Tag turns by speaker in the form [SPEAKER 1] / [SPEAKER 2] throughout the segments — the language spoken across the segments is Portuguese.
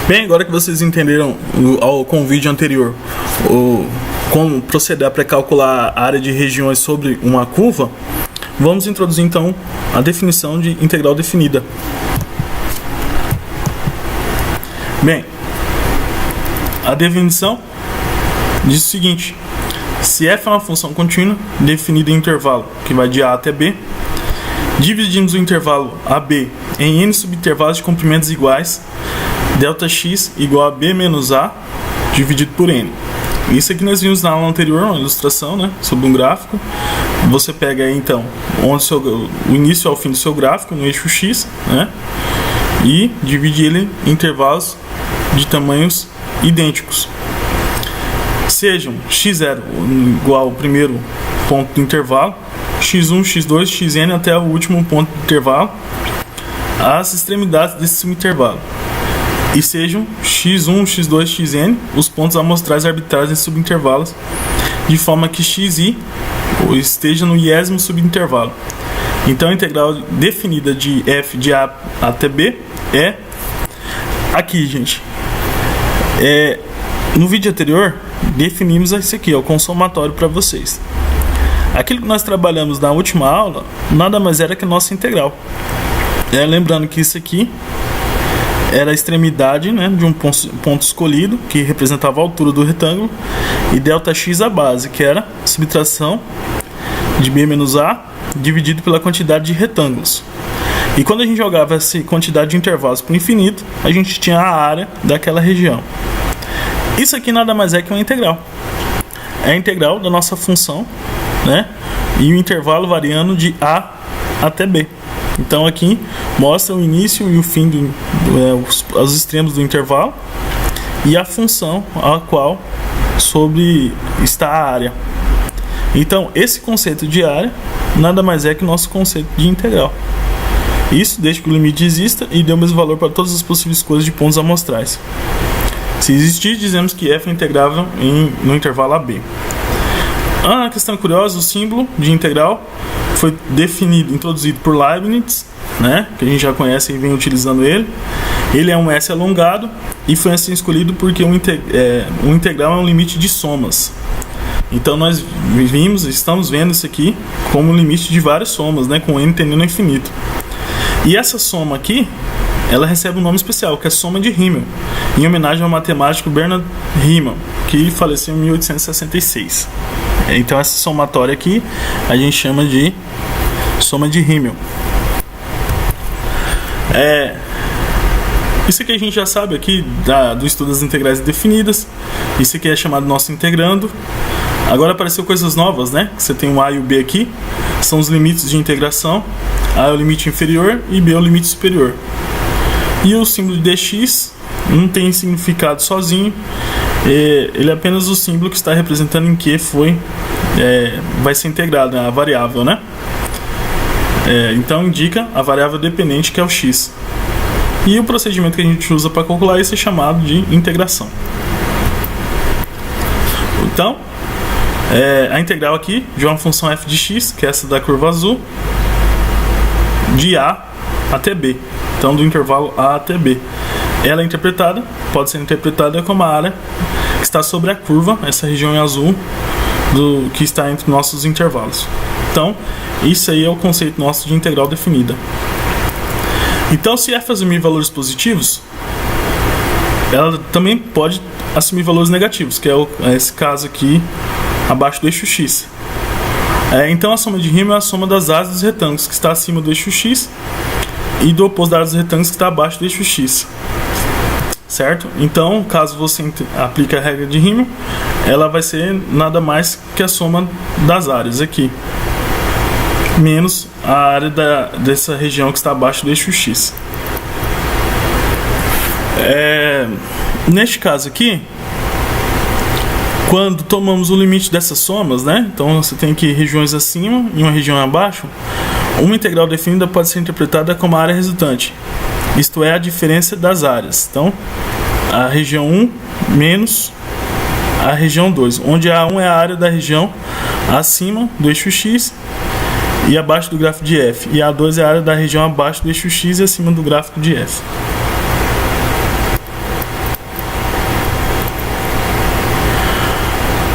[SPEAKER 1] Bem, agora que vocês entenderam com o vídeo anterior como proceder a pré-calcular a área de regiões sobre uma curva, vamos introduzir então a definição de integral definida. Bem, a definição diz o seguinte: se f é uma função contínua definida em intervalo que vai de a até b, dividimos o intervalo AB em n subintervalos de comprimentos iguais, ΔX igual a B menos A dividido por n. Isso aqui nós vimos na aula anterior, uma ilustração, né, sobre um gráfico. Você pega aí então o início ao fim do seu gráfico no eixo x, né, e divide ele em intervalos de tamanhos idênticos. Sejam x0 igual ao primeiro ponto do intervalo, x1, x2, xn até o último ponto do intervalo, as extremidades desse subintervalo. E sejam x1, x2, xn os pontos amostrais arbitrários desses subintervalos, de forma que xi esteja no iésimo subintervalo. Então a integral definida de f de a até b é aqui, gente. No vídeo anterior definimos esse aqui, ó, com somatório para vocês. Aquilo que nós trabalhamos na última aula nada mais era que a nossa integral. Lembrando que isso aqui era a extremidade, né, de um ponto escolhido, que representava a altura do retângulo, e ΔX a base, que era a subtração de b menos a dividido pela quantidade de retângulos. E quando a gente jogava essa quantidade de intervalos para o infinito, a gente tinha a área daquela região. Isso aqui nada mais é que uma integral. É a integral da nossa função, né, e o intervalo variando de a até b. Então aqui mostra o início e o fim os extremos do intervalo e a função a qual sobre está a área. Então esse conceito de área nada mais é que o nosso conceito de integral. Isso desde que o limite exista e dê o mesmo valor para todas as possíveis coisas de pontos amostrais. Se existir, dizemos que f é integrável no intervalo AB. Uma questão curiosa: o símbolo de integral foi introduzido por Leibniz, né, que a gente já conhece e vem utilizando ele. Ele é um S alongado e foi assim escolhido porque um integral é um limite de somas. Então nós estamos vendo isso aqui como um limite de várias somas, né, com n tendendo ao infinito. E essa soma aqui, ela recebe um nome especial, que é soma de Riemann, em homenagem ao matemático Bernard Riemann, que faleceu em 1866. Então essa somatória aqui a gente chama de soma de Riemann. Isso aqui a gente já sabe aqui do estudo das integrais definidas. Isso aqui é chamado nosso integrando. Agora apareceu coisas novas, né? Você tem o a e o b aqui, são os limites de integração. A é o limite inferior e b é o limite superior. E o símbolo de dx não tem significado sozinho. Ele é apenas o símbolo que está representando em que vai ser integrado, a variável, né? Então indica a variável dependente, que é o x. E o procedimento que a gente usa para calcular isso é chamado de integração. Então, a integral aqui de uma função f de x, que é essa da curva azul, de a até b. Então, do intervalo a até b. Ela pode ser interpretada como a área que está sobre a curva, essa região em azul, que está entre nossos intervalos. Então, isso aí é o conceito nosso de integral definida. Então, se f assumir valores positivos, ela também pode assumir valores negativos, que é esse caso aqui, abaixo do eixo x. Então, a soma de Riemann é a soma das áreas dos retângulos, que está acima do eixo x, e do oposto da área dos retângulos, que está abaixo do eixo x. Certo? Então, caso você aplique a regra de Riemann, ela vai ser nada mais que a soma das áreas aqui, menos a área dessa região que está abaixo do eixo x. Neste caso aqui, quando tomamos o limite dessas somas, né? Então você tem aqui regiões acima e uma região abaixo. Uma integral definida pode ser interpretada como a área resultante, isto é, a diferença das áreas. Então, a região 1 menos a região 2, onde a 1 é a área da região acima do eixo x e abaixo do gráfico de f, e a 2 é a área da região abaixo do eixo x e acima do gráfico de f.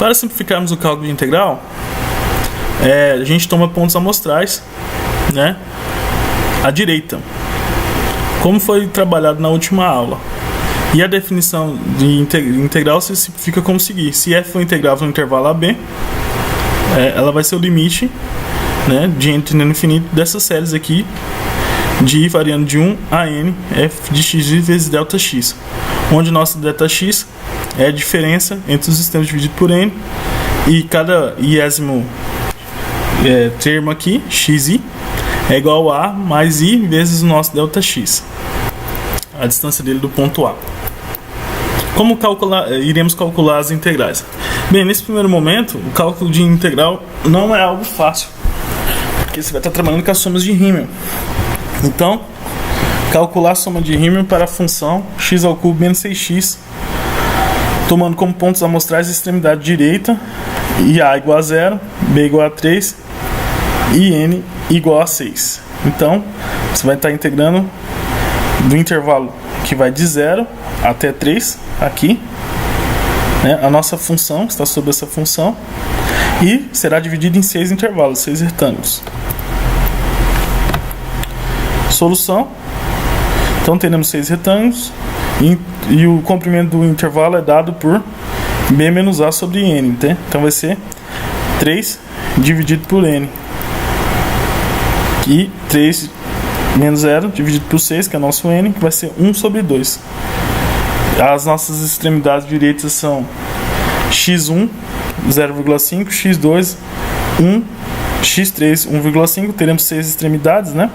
[SPEAKER 1] Para simplificarmos o cálculo de integral, a gente toma pontos amostrais, né, à direita, como foi trabalhado na última aula. E a definição de integral se simplifica como seguir: se f for integrável no intervalo AB, ela vai ser o limite, né, de entre n infinito dessas séries aqui, de i variando de 1 a n, f de x vezes delta x, onde nosso delta x é a diferença entre os sistemas dividido por n, e cada iésimo termo aqui, xi, é igual a mais i vezes o nosso delta x, a distância dele do ponto A. Como iremos calcular as integrais? Bem, nesse primeiro momento, o cálculo de integral não é algo fácil, porque você vai estar trabalhando com as somas de Riemann. Então, calcular a soma de Riemann para a função x ao cubo menos 6x, tomando como pontos amostrais a extremidade direita, e a igual a 0, b igual a 3 e n igual a 6. Então, você vai estar integrando do intervalo que vai de 0 até 3, aqui, né, a nossa função está sobre essa função, e será dividida em 6 intervalos, 6 retângulos. Solução: então teremos 6 retângulos e o comprimento do intervalo é dado por b menos a sobre n, tá? Então vai ser 3 dividido por n, e 3 menos 0 dividido por 6, que é nosso n, que vai ser 1 sobre 2. As nossas extremidades direitas são x1 0,5, x2 1, x3 1,5. Teremos 6 extremidades, né?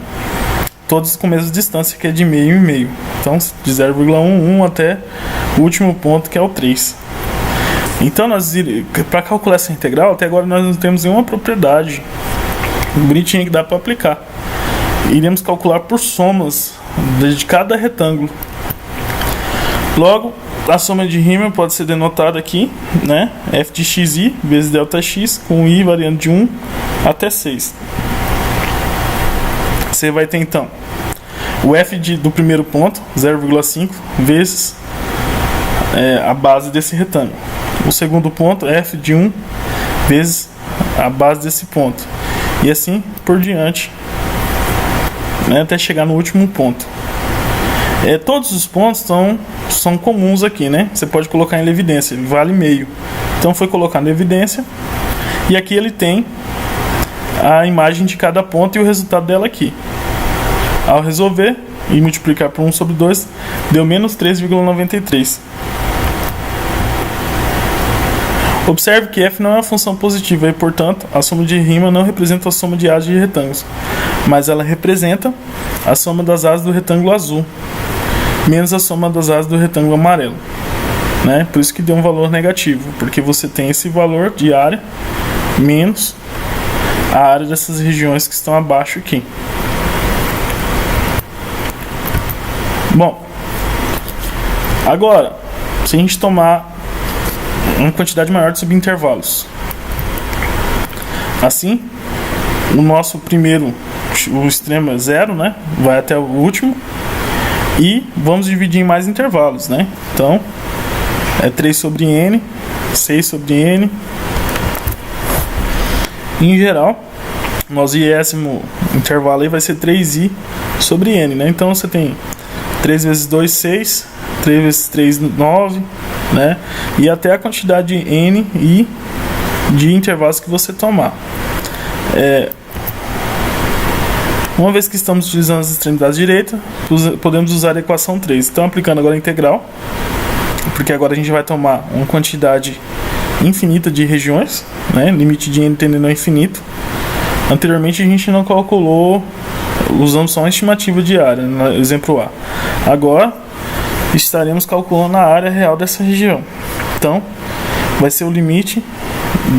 [SPEAKER 1] Todas com a mesma distância, que é de meio em meio. Então, de 0,1, 1 até o último ponto, que é o 3. Então, para calcular essa integral, até agora nós não temos nenhuma propriedade bonitinha que dá para aplicar. Iremos calcular por somas de cada retângulo. Logo, a soma de Riemann pode ser denotada aqui, né? F de xi vezes delta x, com i variando de 1 até 6. Você vai ter então o f do primeiro ponto, 0,5, vezes a base desse retângulo. O segundo ponto, f de 1, vezes a base desse ponto. E assim por diante, né, até chegar no último ponto. Todos os pontos são comuns aqui, né? Você pode colocar em evidência, ele vale meio. Então foi colocado em evidência, e aqui ele tem a imagem de cada ponto e o resultado dela aqui. Ao resolver e multiplicar por 1 sobre 2, deu menos 3,93. Observe que f não é uma função positiva e, portanto, a soma de Riemann não representa a soma de áreas de retângulos, mas ela representa a soma das áreas do retângulo azul menos a soma das áreas do retângulo amarelo, né? Por isso que deu um valor negativo, porque você tem esse valor de área menos a área dessas regiões que estão abaixo aqui. Bom, agora, se a gente tomar uma quantidade maior de subintervalos, assim, o nosso primeiro, o extremo é 0, né? Vai até o último, e vamos dividir em mais intervalos, né? Então, é 3 sobre n, 6 sobre n. Em geral, nosso iésimo intervalo aí vai ser 3i sobre n, né? Então você tem 3 vezes 2, 6, 3 vezes 3, 9, né? E até a quantidade de n e de intervalos que você tomar. Uma vez que estamos utilizando as extremidades direitas, podemos usar a equação 3. Então, aplicando agora a integral, porque agora a gente vai tomar uma quantidade infinita de regiões, né? Limite de n tendendo ao infinito. Anteriormente a gente não calculou, usamos só uma estimativa de área, no exemplo A. Agora estaremos calculando a área real dessa região. Então, vai ser o limite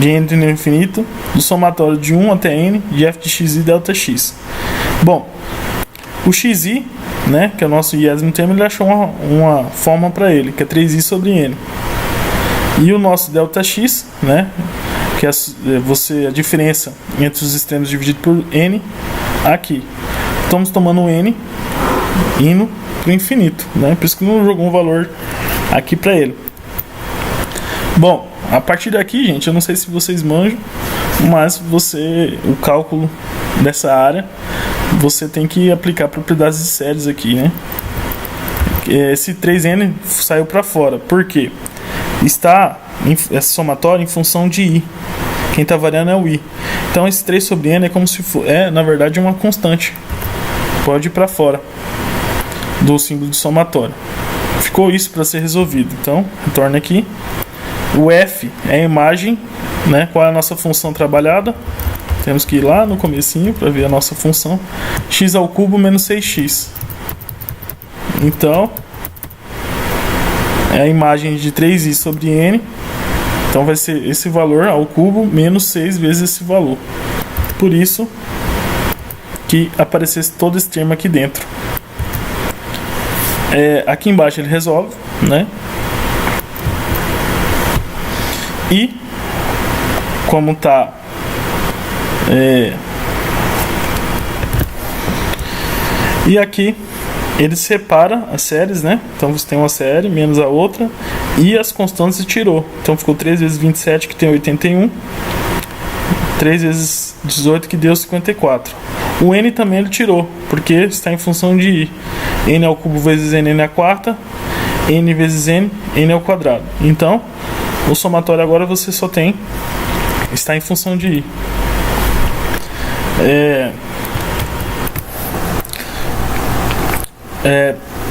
[SPEAKER 1] de n tendendo ao infinito do somatório de 1 até n de f de x e delta x. Bom, o xi, né, que é o nosso iésimo termo, ele achou uma forma para ele, que é 3i sobre n. E o nosso delta x, né, que é a diferença entre os extremos dividido por n, aqui. Estamos tomando o n indo para o infinito, né, por isso que não jogou um valor aqui para ele. Bom, a partir daqui, gente, eu não sei se vocês manjam, mas o cálculo dessa área, você tem que aplicar propriedades de séries aqui, né? Esse 3n saiu para fora, por quê? Está essa somatória em função de i. Quem está variando é o i. Então esse 3 sobre n é como se na verdade uma constante. Pode ir para fora do símbolo de somatório. Ficou isso para ser resolvido. Então, retorna aqui. O f é a imagem, né? Qual é a nossa função trabalhada? Temos que ir lá no comecinho para ver a nossa função. X ao cubo menos 6x. Então, é a imagem de 3i sobre n. Então vai ser esse valor ao cubo menos 6 vezes esse valor. Por isso que aparecesse todo esse termo aqui dentro. Aqui embaixo ele resolve, né? E como tá e aqui ele separa as séries, né? Então você tem uma série menos a outra e as constantes tirou. Então ficou 3 vezes 27 que tem 81, 3 vezes 18 que deu 54. O n também ele tirou, porque está em função de i. N ao cubo vezes n à quarta, n vezes n ao quadrado. Então, o somatório agora você só tem, está em função de i.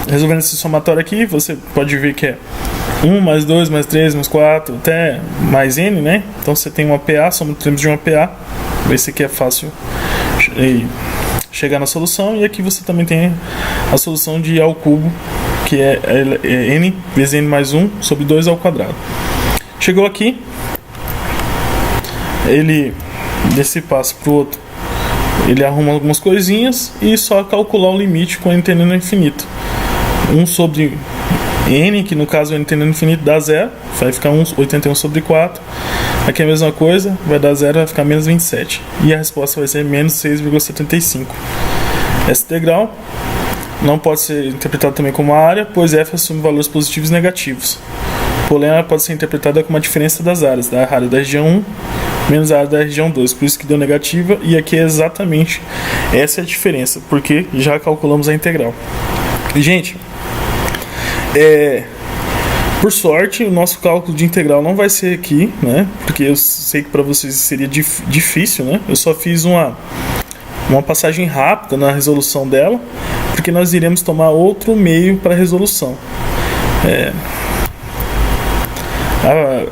[SPEAKER 1] Resolvendo esse somatório aqui, você pode ver que é 1 mais 2 mais 3 mais 4 até mais n, né? Então você tem uma PA, somos termos de uma PA. Esse aqui é fácil chegar na solução. E aqui você também tem a solução de i ao cubo, que é n vezes n mais 1 sobre 2 ao quadrado. Chegou aqui, ele desse passo para o outro, ele arruma algumas coisinhas e só calcular o limite com n tendendo ao infinito. 1 sobre n, que no caso o n tendendo ao infinito dá 0, vai ficar 81 sobre 4. Aqui é a mesma coisa, vai dar 0, vai ficar menos 27. E a resposta vai ser menos 6,75. Essa integral não pode ser interpretada também como área, pois f assume valores positivos e negativos. Porém, ela pode ser interpretada como a diferença das áreas, da área da região 1 menos a área da região 2, por isso que deu negativa, e aqui é exatamente essa é a diferença, porque já calculamos a integral. Gente, por sorte, o nosso cálculo de integral não vai ser aqui, né? Porque eu sei que para vocês seria difícil, né? Eu só fiz uma passagem rápida na resolução dela, porque nós iremos tomar outro meio para a resolução.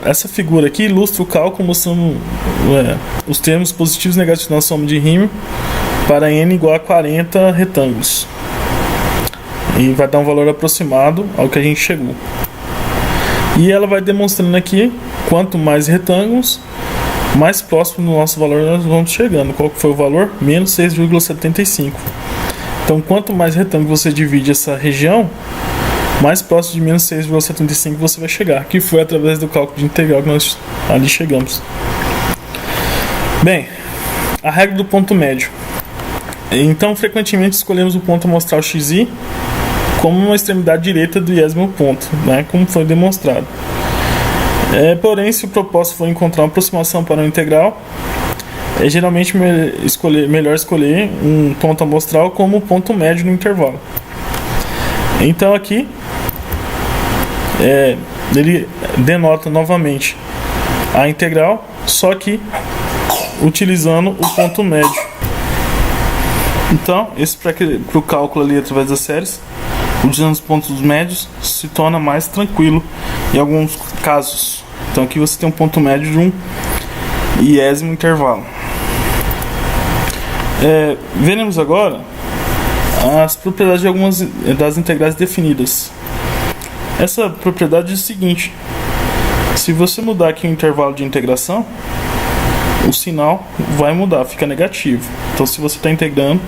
[SPEAKER 1] Essa figura aqui ilustra o cálculo mostrando os termos positivos e negativos na soma de Riemann para n igual a 40 retângulos. E vai dar um valor aproximado ao que a gente chegou. E ela vai demonstrando aqui, quanto mais retângulos, mais próximo do nosso valor nós vamos chegando. Qual que foi o valor? Menos 6,75. Então, quanto mais retângulo você divide essa região, mais próximo de menos 6,75 você vai chegar, que foi através do cálculo de integral que nós ali chegamos. Bem, a regra do ponto médio. Então, frequentemente escolhemos o ponto amostral xi como uma extremidade direita do iésimo ponto, né, como foi demonstrado. Porém, se o propósito for encontrar uma aproximação para uma integral, é geralmente melhor escolher um ponto amostral como ponto médio no intervalo. Então aqui ele denota novamente a integral, só que utilizando o ponto médio. Então, esse para o cálculo ali através das séries, utilizando os pontos médios, se torna mais tranquilo em alguns casos. Então aqui você tem um ponto médio de um iésimo intervalo. Veremos agora as propriedades de algumas das integrais definidas. Essa propriedade diz o seguinte: se você mudar aqui o intervalo de integração, o sinal vai mudar, fica negativo. Então, se você está integrando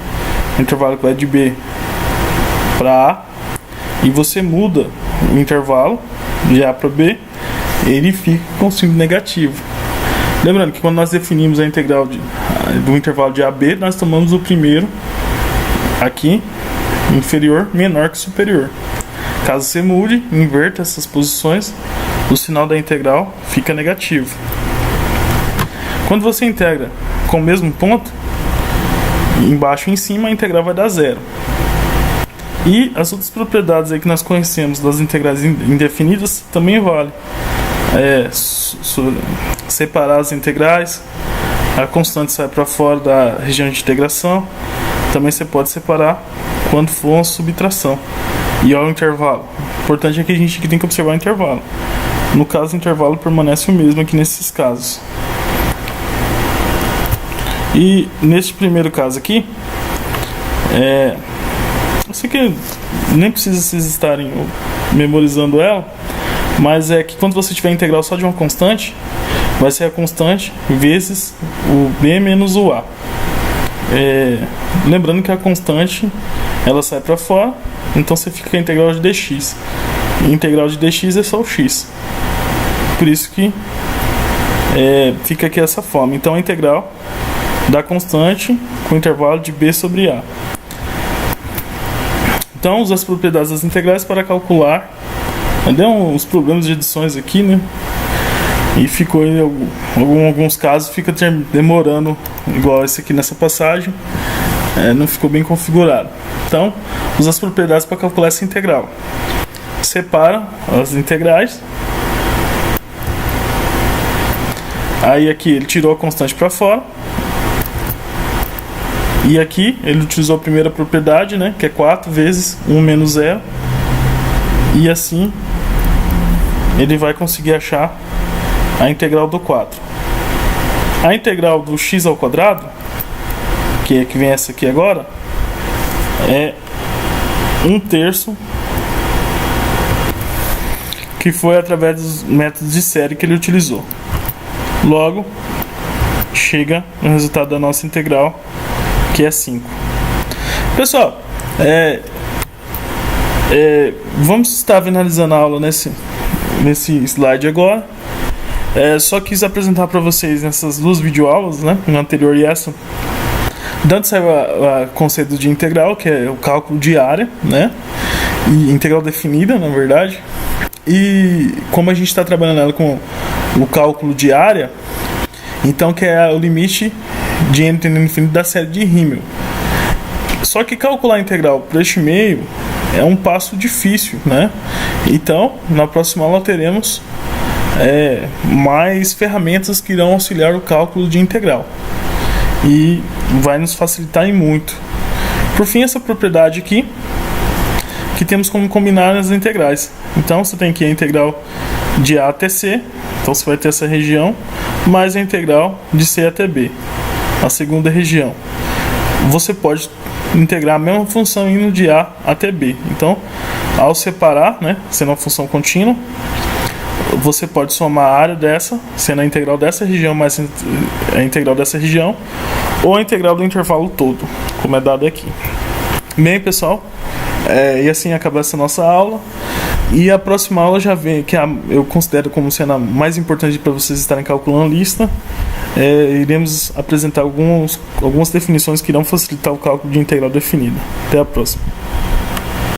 [SPEAKER 1] o intervalo que vai de B para A e você muda o intervalo de A para B, ele fica com símbolo negativo. Lembrando que quando nós definimos a integral do intervalo de A a B, nós tomamos o primeiro aqui, inferior, menor que superior. Caso você mude, inverta essas posições, o sinal da integral fica negativo. Quando você integra com o mesmo ponto, embaixo e em cima, a integral vai dar zero. E as outras propriedades aí que nós conhecemos das integrais indefinidas também vale. Separar as integrais, a constante sai para fora da região de integração. Também você pode separar quando for uma subtração. E olha o intervalo. O importante é que a gente tem que observar o intervalo. No caso, o intervalo permanece o mesmo aqui nesses casos. E neste primeiro caso aqui, eu sei que nem precisa vocês estarem memorizando ela, mas é que quando você tiver integral só de uma constante, vai ser a constante vezes o b menos o a. Lembrando que a constante ela sai para fora, então você fica com a integral de dx. E a integral de dx é só o x. Por isso que fica aqui essa forma. Então a integral da constante com intervalo de b sobre a. Então, usa as propriedades das integrais para calcular. Deu uns problemas de adições aqui, né? E ficou em alguns casos fica demorando, igual esse aqui nessa passagem. Não ficou bem configurado. Então, usa as propriedades para calcular essa integral. Separa as integrais. Aí aqui ele tirou a constante para fora. E aqui ele utilizou a primeira propriedade, né, que é 4 vezes 1 menos 0. E assim ele vai conseguir achar a integral do 4. A integral do x ao quadrado, que vem essa aqui agora, é 1/3, que foi através dos métodos de série que ele utilizou. Logo, chega no resultado da nossa integral, que é 5. Pessoal, vamos estar finalizando a aula nesse slide agora. Só quis apresentar para vocês nessas duas videoaulas, né, uma anterior e essa, dando o conceito de integral, que é o cálculo de área, né, e integral definida, na verdade. E como a gente está trabalhando ela com o cálculo de área, então que é o limite de n tendendo ao infinito da série de Riemel. Só que calcular a integral por este meio é um passo difícil, né? Então, na próxima aula teremos mais ferramentas que irão auxiliar o cálculo de integral e vai nos facilitar em muito. Por fim, essa propriedade aqui, que temos como combinar as integrais. Então, você tem aqui a integral de a até c, então você vai ter essa região, mais a integral de c até b, a segunda região. Você pode integrar a mesma função indo de a até b. Então, ao separar, né, sendo uma função contínua, você pode somar a área dessa, sendo a integral dessa região mais a integral dessa região, ou a integral do intervalo todo, como é dado aqui. Bem, pessoal, e assim acaba essa nossa aula. E a próxima aula já vem, que eu considero como sendo a mais importante para vocês estarem calculando a lista. Iremos apresentar algumas definições que irão facilitar o cálculo de integral definida. Até a próxima.